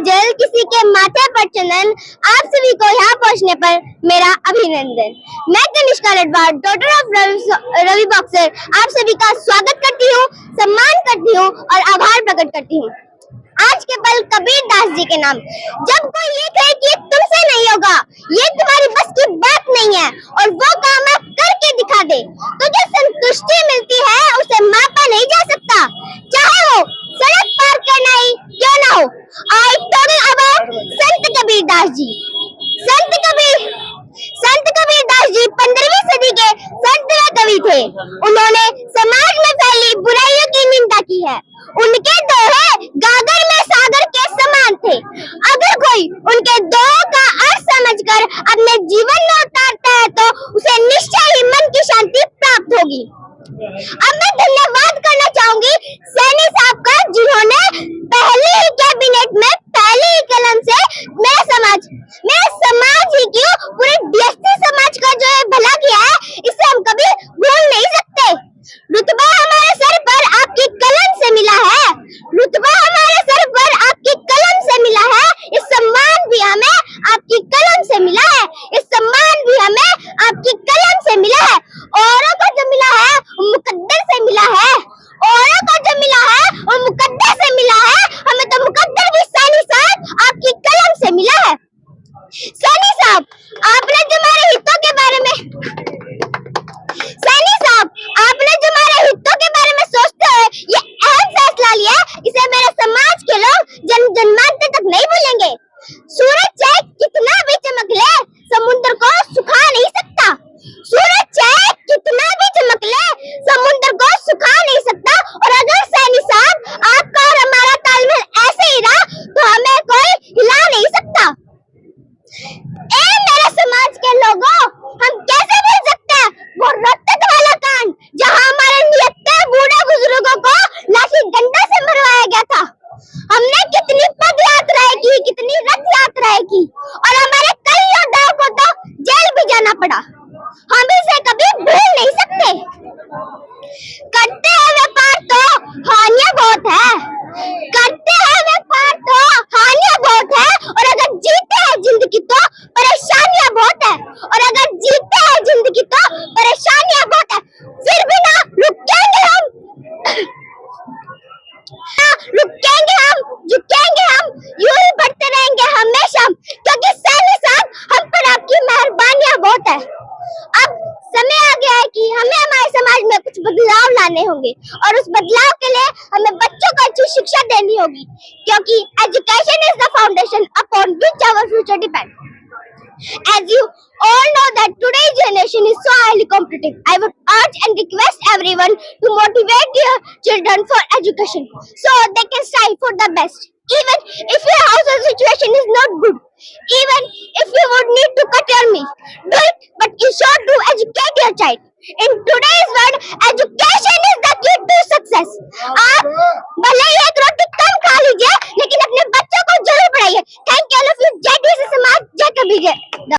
जल किसी के माथे पर चंदन, आप सभी को यहाँ पहुँचने पर मेरा अभिनंदन। मैं Kanishka Ladwar, daughter of Ravi boxer, आप सभी का स्वागत करती हूँ, सम्मान करती हूँ और आभार प्रकट करती हूँ। आज के पल कबीर दास जी के नाम। जब कोई ये कहे कि तुमसे नहीं होगा, ये तुम्हारी बस की बात नहीं है और वो काम आप करके दिखा दे, तो जो संतुष्टि मिलती है उसे मापा नहीं जा सकता, चाहे वो सड़क पार करना ही क्यों ना हो। आई टॉकिंग अबाउट संत कबीर दास जी। संत कबीर दास जी 15वीं सदी के संत कवि थे। उन्होंने समाज में फैली बुराइयों की निंदा की है। उनके दोहे गागर में सागर के समान थे। अगर कोई उनके दोहे का अर्थ समझकर अपने जीवन में उतारता है तो उसे निश्चय ही मन की शांति प्राप्त होगी। अब मैं धन्यवाद करना चाहूंगी सैनी साहब का, जिन्होंने पहले ही कैबिनेट में पहली ही कलम से मेरे समाज ही क्यों पूरे डीएससी समाज का जो भला किया है, इसे हम कभी भूल नहीं सकते। रुतबा हमारे सर पर आपकी कलम से मिला है, रुतबा हमारे सर पर आपकी कलम से मिला है, इस सम्मान भी हमें आपकी कलम से मिला है, इस सम्मान भी हमें आपकी कलम से मिला है। औरों को जो मिला है वो मुकद्दर से मिला है, औरों को जो मिला है वो मुकद्दर से मिला है, हमें तो मुकद्दर भी सैनी साहब आपकी कलम से मिला है। सैनी साहब, आपने जो हमारे हितों के बारे में सोचते हुए ये अहम फैसला लिया, इसे मेरे समाज के लोग जन्मांतर तक नहीं भूलेंगे। सूरज चाहे कितना भी चमक ले, समुद्र को सुखा नहीं सकता। सूरज चाहे कितना भी चमक ले, समुद्र को सुखा नहीं सकता। और अगर सैनी साहब आपका और हमारा तालमेल ऐसे ही रहा तो हमें कोई हिला नहीं सकता। मेरे समाज के लोगों, हम कैसे भूल सकते हैं वो रक्त वाला कांड, जहां हमारे नियत्ते बूढ़े बुजुर्गों को लाठी डंडा से मरवाया गया था। हमने कितनी पद यात्राएं की, कितनी रथ यात्राएं की और हमारे कई योद्धाओं को तो जेल भी जाना पड़ा। हम इसे कभी भूल नहीं सकते। करते हैं व्यापार तो हानियां बहुत है, करते हैं व्यापार तो हानियां बहुत है, और अगर जीते हैं जिंदगी तो परेशानियां बहुत है, और अगर जीते हैं जिंदगी तो परेशानियां बहुत है। फिर भी ना रुकेंगे हम, झुकेंगे हम, यूं ही बढ़ते रहेंगे हमेशा, क्योंकि सैनी साहब हम पर आपकी मेहरबानियां बहुत है। अब समय आ गया है कि हमें हमारे समाज में कुछ बदलाव लाने होंगे और उस बदलाव के लिए हमें बच्चों को अच्छी शिक्षा देनी होगी, क्योंकि education is the foundation upon which our future depend. As you all know that today's generation is so highly competitive, I would urge and request everyone to motivate their children for education so they can strive for the best. Even if your household situation is not good, even if you would need to cut your meat, do it, but you should do educate your child. In today's world, education is the key